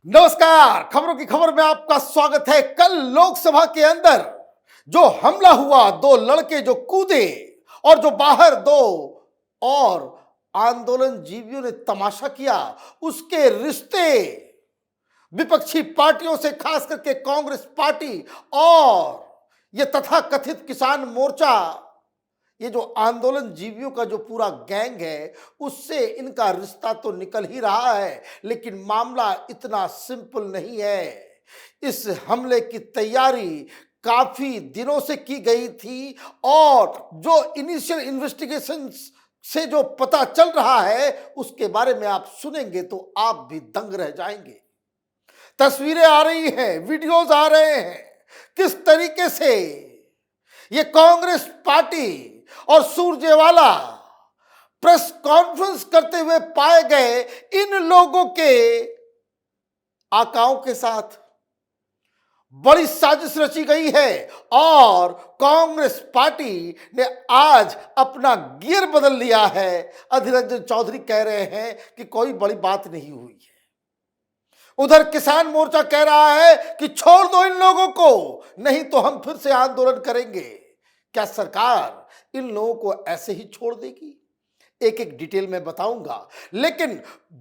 नमस्कार, खबरों की खबर में आपका स्वागत है। कल लोकसभा के अंदर जो हमला हुआ, दो लड़के जो कूदे और जो बाहर दो और आंदोलन जीवियों ने तमाशा किया, उसके रिश्ते विपक्षी पार्टियों से, खास करके कांग्रेस पार्टी और ये तथाकथित किसान मोर्चा, ये जो आंदोलन जीवियों का जो पूरा गैंग है, उससे इनका रिश्ता तो निकल ही रहा है। लेकिन मामला इतना सिंपल नहीं है। इस हमले की तैयारी काफी दिनों से की गई थी और जो इनिशियल इन्वेस्टिगेशन से जो पता चल रहा है, उसके बारे में आप सुनेंगे तो आप भी दंग रह जाएंगे। तस्वीरें आ रही हैं, वीडियोस आ रहे हैं, किस तरीके से ये कांग्रेस पार्टी और सुरजेवाला प्रेस कॉन्फ्रेंस करते हुए पाए गए। इन लोगों के आकाओं के साथ बड़ी साजिश रची गई है और कांग्रेस पार्टी ने आज अपना गियर बदल लिया है। अधीर रंजन चौधरी कह रहे हैं कि कोई बड़ी बात नहीं हुई है। उधर किसान मोर्चा कह रहा है कि छोड़ दो इन लोगों को, नहीं तो हम फिर से आंदोलन करेंगे। क्या सरकार इन लोगों को ऐसे ही छोड़ देगी? एक एक डिटेल में बताऊंगा, लेकिन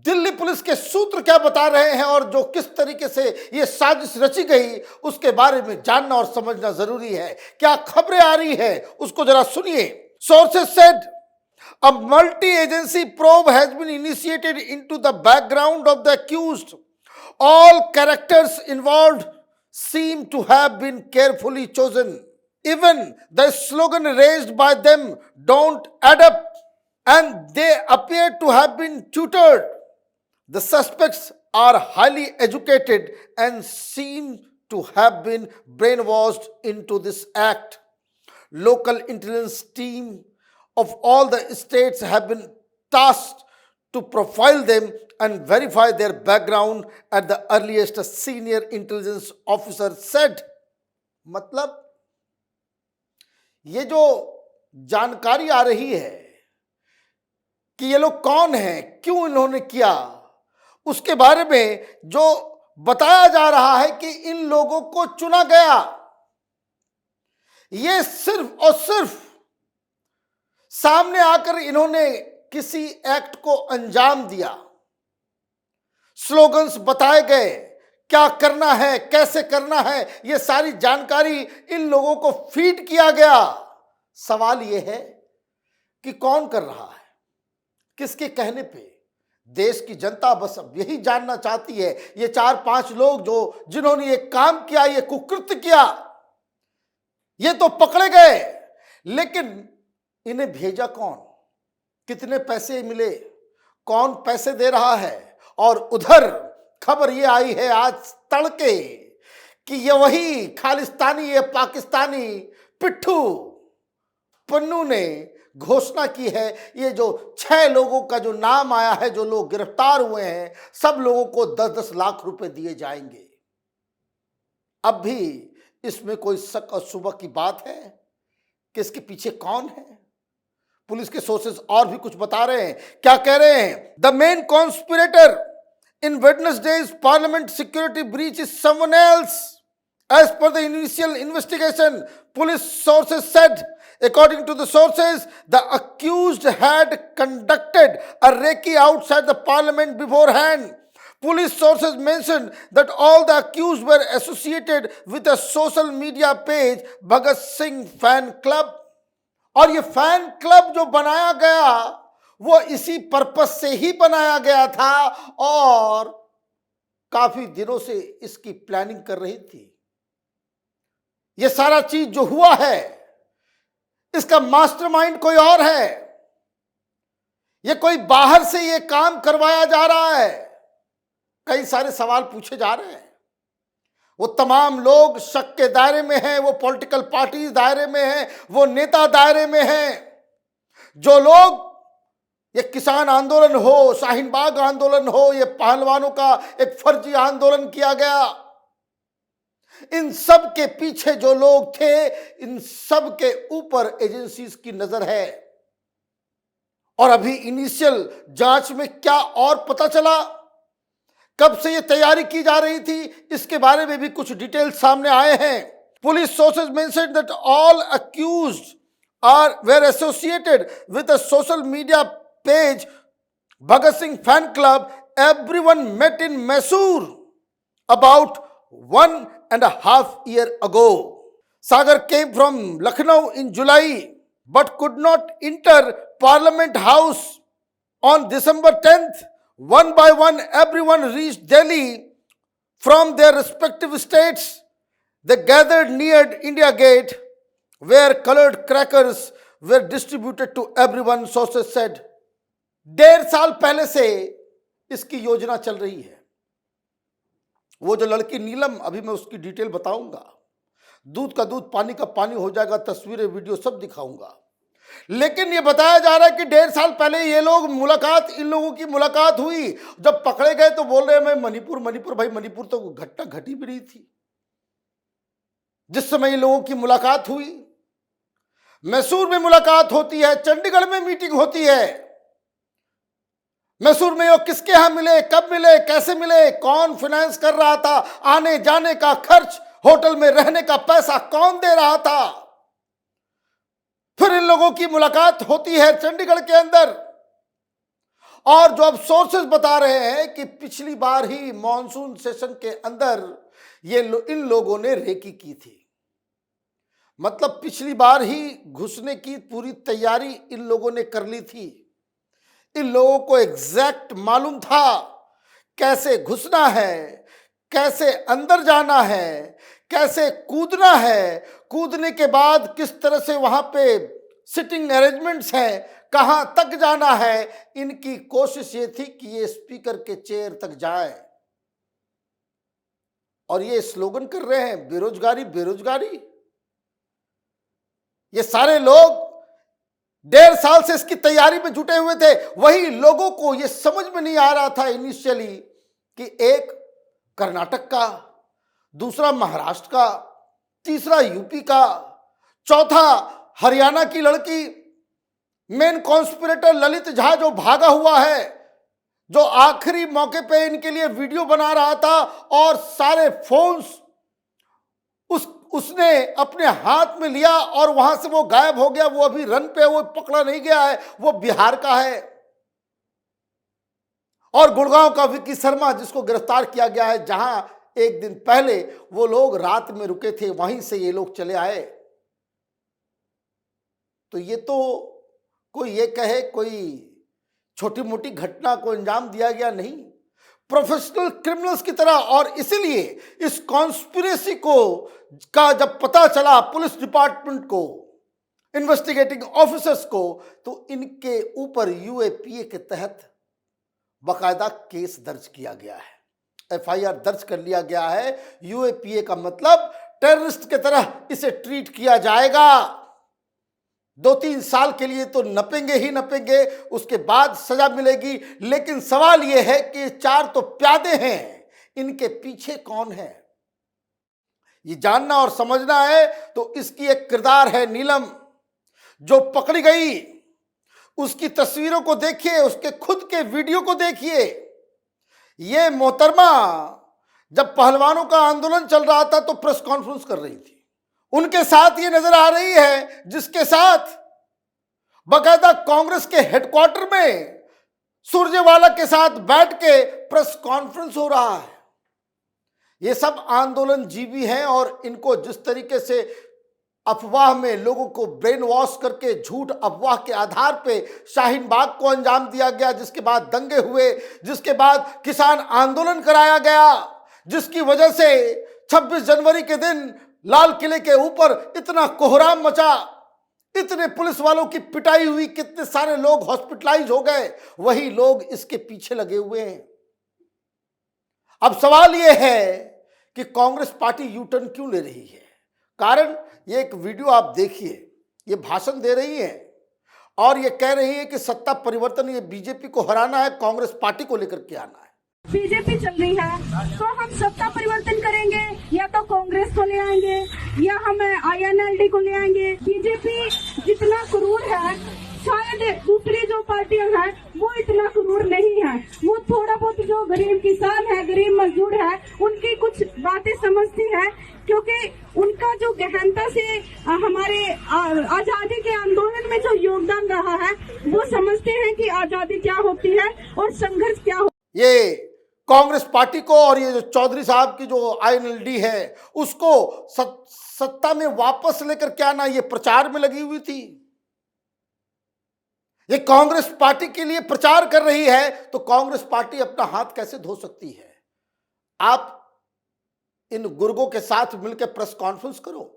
दिल्ली पुलिस के सूत्र क्या बता रहे हैं और जो किस तरीके से ये साजिश रची गई, उसके बारे में जानना और समझना जरूरी है। क्या खबरें आ रही है, उसको जरा सुनिए। Sources said a multi-agency probe has been initiated into the background of the accused. All characters involved seem to have been carefully chosen. Even the slogan raised by them don't add up, and they appear to have been tutored. The suspects are highly educated and seem to have been brainwashed into this act. Local intelligence team of all the states have been tasked to profile them and verify their background at the earliest, senior intelligence officer said. मतलब ये जो जानकारी आ रही है कि ये लोग कौन हैं, क्यों इन्होंने किया, उसके बारे में जो बताया जा रहा है कि इन लोगों को चुना गया, ये सिर्फ और सिर्फ सामने आकर इन्होंने किसी एक्ट को अंजाम दिया। स्लोगन्स बताए गए, क्या करना है, कैसे करना है, ये सारी जानकारी इन लोगों को फीड किया गया। सवाल ये है कि कौन कर रहा है, किसके कहने पे? देश की जनता बस अब यही जानना चाहती है। ये 4-5 लोग जिन्होंने ये काम किया, ये कुकृत्य किया, ये तो पकड़े गए, लेकिन इन्हें भेजा कौन, कितने पैसे मिले, कौन पैसे दे रहा है? और उधर खबर ये आई है आज तड़के कि ये वही खालिस्तानी, ये पाकिस्तानी पिट्ठू पन्नू ने घोषणा की है। ये जो 6 लोगों का जो नाम आया है, जो लोग गिरफ्तार हुए हैं, सब लोगों को 10-10 लाख रुपए दिए जाएंगे। अब भी इसमें कोई शक और शुबह की बात है कि इसके पीछे कौन है? पुलिस के सोर्सेस और भी कुछ बता रहे हैं। क्या कह रहे हैं? The main conspirator in Wednesday's parliament security breach is someone else. As per the initial investigation, police sources said, according to the sources, the accused had conducted a recce outside the parliament beforehand. Police sources mentioned that all the accused were associated with a social media page, Bhagat Singh Fan Club. और ये fan club जो बनाया गया, वो इसी purpose से ही बनाया गया था और काफी दिनों से इसकी प्लानिंग कर रही थी। ये सारा चीज जो हुआ है, इसका मास्टरमाइंड कोई और है। ये कोई बाहर से ये काम करवाया जा रहा है। कई सारे सवाल पूछे जा रहे हैं। वो तमाम लोग शक के दायरे में हैं, वो पॉलिटिकल पार्टीज दायरे में हैं, वो नेता दायरे में हैं। जो लोग, ये किसान आंदोलन हो, शाहीन बाग आंदोलन हो, ये पहलवानों का एक फर्जी आंदोलन किया गया, इन सब के पीछे जो लोग थे, इन सब के ऊपर एजेंसीज की नजर है। और अभी इनिशियल जांच में क्या और पता चला कब से ये तैयारी की जा रही थी, इसके बारे में भी कुछ डिटेल सामने आए हैं। Police sources mention that all accused were associated with a social media page Bhagat Singh fan club. Everyone met in Mysore about 1.5 years ago. Sagar came from Lucknow in July but could not enter Parliament House on December 10th. One by one, everyone reached Delhi from their respective states. They gathered near India Gate, where colored crackers were distributed to everyone, sources said. 1.5 साल पहले से इसकी योजना चल रही है। वो जो लड़की नीलम, अभी मैं उसकी डिटेल बताऊंगा, दूध का दूध पानी का पानी हो जाएगा, तस्वीरें वीडियो सब दिखाऊंगा। लेकिन ये बताया जा रहा है कि 1.5 साल पहले ये लोग इन लोगों की मुलाकात हुई। जब पकड़े गए तो बोल रहे हैं मैं मणिपुर। भाई मणिपुर तो घटना घटी भी नहीं थी जिस समय इन लोगों की मुलाकात हुई। मैसूर में मुलाकात होती है, चंडीगढ़ में मीटिंग होती है। मैसूर में वो किसके यहां मिले, कब मिले, कैसे मिले, कौन फाइनेंस कर रहा था, आने जाने का खर्च, होटल में रहने का पैसा कौन दे रहा था। फिर इन लोगों की मुलाकात होती है चंडीगढ़ के अंदर। और जो अब सोर्सेस बता रहे हैं कि पिछली बार ही मॉनसून सेशन के अंदर इन लोगों ने रेकी की थी। मतलब पिछली बार ही घुसने की पूरी तैयारी इन लोगों ने कर ली थी। इन लोगों को एग्जैक्ट मालूम था कैसे घुसना है, कैसे अंदर जाना है, कैसे कूदना है, कूदने के बाद किस तरह से वहां पे सिटिंग अरेंजमेंट्स हैं, कहां तक जाना है। इनकी कोशिश ये थी कि ये स्पीकर के चेयर तक जाए। और ये स्लोगन कर रहे हैं बेरोजगारी बेरोजगारी। ये सारे लोग 1.5 साल से इसकी तैयारी में जुटे हुए थे। वही लोगों को ये समझ में नहीं आ रहा था इनिशियली कि एक कर्नाटक का, दूसरा महाराष्ट्र का, तीसरा यूपी का, चौथा हरियाणा की लड़की, मेन कॉन्स्पिरेटर ललित झा जो भागा हुआ है, जो आखिरी मौके पे इनके लिए वीडियो बना रहा था और सारे फोन्स उसने अपने हाथ में लिया और वहां से वो गायब हो गया। वो अभी रन पे, वो पकड़ा नहीं गया है, वो बिहार का है। और गुड़गांव का विक्की शर्मा जिसको गिरफ्तार किया गया है, जहां एक दिन पहले वो लोग रात में रुके थे, वहीं से ये लोग चले आए। तो ये तो कोई ये कहे कोई छोटी मोटी घटना को अंजाम दिया गया नहीं, प्रोफेशनल क्रिमिनल्स की तरह। और इसीलिए इस कॉन्स्पिरेसी का जब पता चला पुलिस डिपार्टमेंट को, इन्वेस्टिगेटिंग ऑफिसर्स को, तो इनके ऊपर यूएपीए के तहत बाकायदा केस दर्ज किया गया है, एफआईआर दर्ज कर लिया गया है। यूएपीए का मतलब टेररिस्ट की तरह इसे ट्रीट किया जाएगा। 2-3 साल के लिए तो नपेंगे ही नपेंगे, उसके बाद सजा मिलेगी। लेकिन सवाल यह है कि 4 तो प्यादे हैं, इनके पीछे कौन है ये जानना और समझना है। तो इसकी एक किरदार है नीलम, जो पकड़ी गई। उसकी तस्वीरों को देखिए, उसके खुद के वीडियो को देखिए। ये मोहतरमा जब पहलवानों का आंदोलन चल रहा था तो प्रेस कॉन्फ्रेंस कर रही थी। उनके साथ ये नजर आ रही है जिसके साथ बाकायदा कांग्रेस के हेडक्वार्टर में सुरजेवाला के साथ बैठ के प्रेस कॉन्फ्रेंस हो रहा है। ये सब आंदोलन जीवी हैं और इनको जिस तरीके से अफवाह में लोगों को ब्रेन वॉश करके झूठ अफवाह के आधार पे शाहीन बाग को अंजाम दिया गया, जिसके बाद दंगे हुए, जिसके बाद किसान आंदोलन कराया गया, जिसकी वजह से 26 जनवरी के दिन लाल किले के ऊपर इतना कोहराम मचा, इतने पुलिस वालों की पिटाई हुई, कितने सारे लोग हॉस्पिटलाइज हो गए। वही लोग इसके पीछे लगे हुए हैं। अब सवाल यह है कि कांग्रेस पार्टी यू टर्न क्यों ले रही है। कारण ये एक वीडियो आप देखिए, ये भाषण दे रही है और ये कह रही है कि सत्ता परिवर्तन, ये बीजेपी को हराना है, कांग्रेस पार्टी को लेकर के आना है। बीजेपी चल रही है तो हम सत्ता परिवर्तन करेंगे, या तो कांग्रेस को ले आएंगे या हम INLD को ले आएंगे। बीजेपी जितना क्रूर है, शायद दूसरी जो पार्टियां हैं वो इतना क्रूर नहीं है। वो थोड़ा बहुत जो गरीब किसान है, गरीब मजदूर है, उनकी कुछ बातें समझती है, क्योंकि उनका जो गहनता से हमारे आजादी के आंदोलन में जो योगदान रहा है, वो समझते हैं कि आजादी क्या होती है और संघर्ष क्या हो। ये कांग्रेस पार्टी को और ये जो चौधरी साहब की जो आईएनएलडी है उसको सत्ता में वापस लेकर क्या ना ये प्रचार में लगी हुई थी। ये कांग्रेस पार्टी के लिए प्रचार कर रही है, तो कांग्रेस पार्टी अपना हाथ कैसे धो सकती है? आप इन गुर्गों के साथ मिलकर प्रेस कॉन्फ्रेंस करो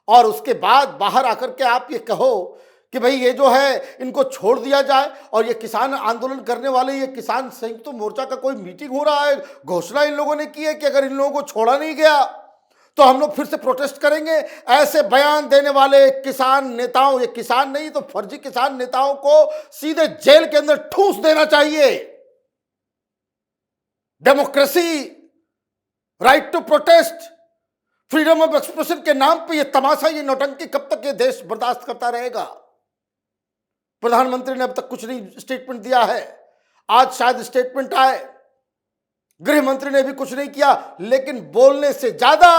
और उसके बाद बाहर आकर के आप ये कहो कि भाई ये जो है इनको छोड़ दिया जाए। और ये किसान आंदोलन करने वाले, ये किसान संयुक्त मोर्चा का कोई मीटिंग हो रहा है, घोषणा इन लोगों ने की है कि अगर इन लोगों को छोड़ा नहीं गया तो हम लोग फिर से प्रोटेस्ट करेंगे। ऐसे बयान देने वाले किसान नेताओं, ये किसान नहीं तो फर्जी किसान नेताओं को सीधे जेल के अंदर ठूस देना चाहिए। Democracy, right to protest, freedom of expression के नाम पे ये तमाशा, ये नौटंकी कब तक ये देश बर्दाश्त करता रहेगा? प्रधानमंत्री ने अब तक कुछ नहीं स्टेटमेंट दिया है, आज शायद स्टेटमेंट आए। गृह मंत्री ने भी कुछ नहीं किया, लेकिन बोलने से ज्यादा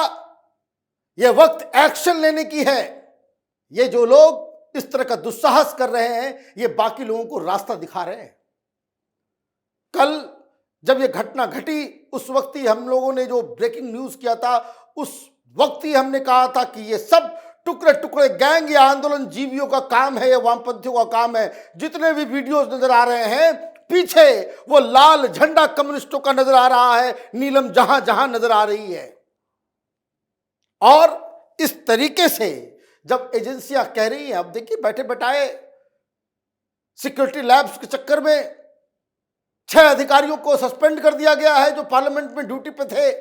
यह वक्त एक्शन लेने की है। ये जो लोग इस तरह का दुस्साहस कर रहे हैं, ये बाकी लोगों को रास्ता दिखा रहे हैं। कल जब ये घटना घटी उस वक्त ही हम लोगों ने जो ब्रेकिंग न्यूज किया था, उस वक्त ही हमने कहा था कि ये सब टुकड़े टुकड़े गैंग या आंदोलन जीवियों का काम है, या वामपंथियों का काम है। जितने भी वीडियोस नजर आ रहे हैं पीछे वो लाल झंडा कम्युनिस्टों का नजर आ रहा है, नीलम जहां जहां नजर आ रही है। और इस तरीके से जब एजेंसियां कह रही हैं, अब देखिए बैठे बैठाए सिक्योरिटी लैब्स के चक्कर में 6 अधिकारियों को सस्पेंड कर दिया गया है जो पार्लियामेंट में ड्यूटी पे थे।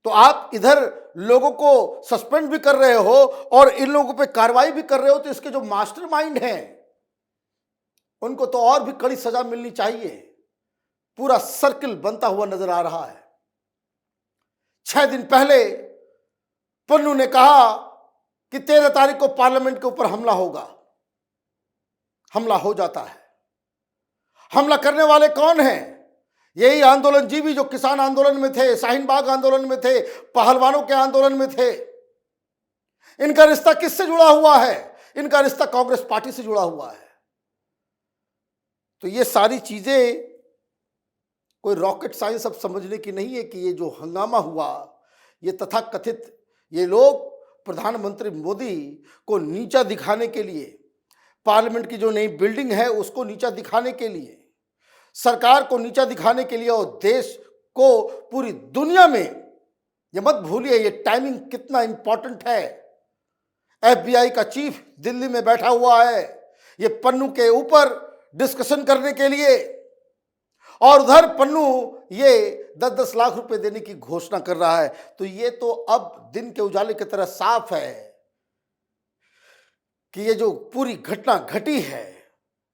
तो आप इधर लोगों को सस्पेंड भी कर रहे हो और इन लोगों पे कार्रवाई भी कर रहे हो, तो इसके जो मास्टरमाइंड हैं उनको तो और भी कड़ी सजा मिलनी चाहिए। पूरा सर्किल बनता हुआ नजर आ रहा है। 6 दिन पहले पन्नू ने कहा कि 13 तारीख को पार्लियामेंट के ऊपर हमला होगा। हमला हो जाता है। हमला करने वाले कौन हैं? यही आंदोलन जीवी जो किसान आंदोलन में थे, शाहीन बाग आंदोलन में थे, पहलवानों के आंदोलन में थे। इनका रिश्ता किससे जुड़ा हुआ है? इनका रिश्ता कांग्रेस पार्टी से जुड़ा हुआ है। तो ये सारी चीजें कोई रॉकेट साइंस अब समझने की नहीं है कि ये जो हंगामा हुआ, ये तथाकथित ये लोग प्रधानमंत्री मोदी को नीचा दिखाने के लिए, पार्लियामेंट की जो नई बिल्डिंग है उसको नीचा दिखाने के लिए, सरकार को नीचा दिखाने के लिए और देश को पूरी दुनिया में, ये मत भूलिए ये टाइमिंग कितना इंपॉर्टेंट है। एफबीआई का चीफ दिल्ली में बैठा हुआ है ये पन्नू के ऊपर डिस्कशन करने के लिए, और उधर पन्नू ये 10-10 लाख रुपए देने की घोषणा कर रहा है। तो ये तो अब दिन के उजाले की तरह साफ है कि ये जो पूरी घटना घटी है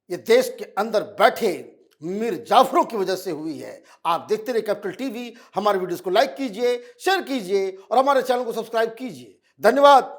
ये देश के अंदर बैठे मीर जाफरों की वजह से हुई है। आप देखते रहिए कैपिटल टीवी। हमारे वीडियोस को लाइक कीजिए, शेयर कीजिए और हमारे चैनल को सब्सक्राइब कीजिए। धन्यवाद।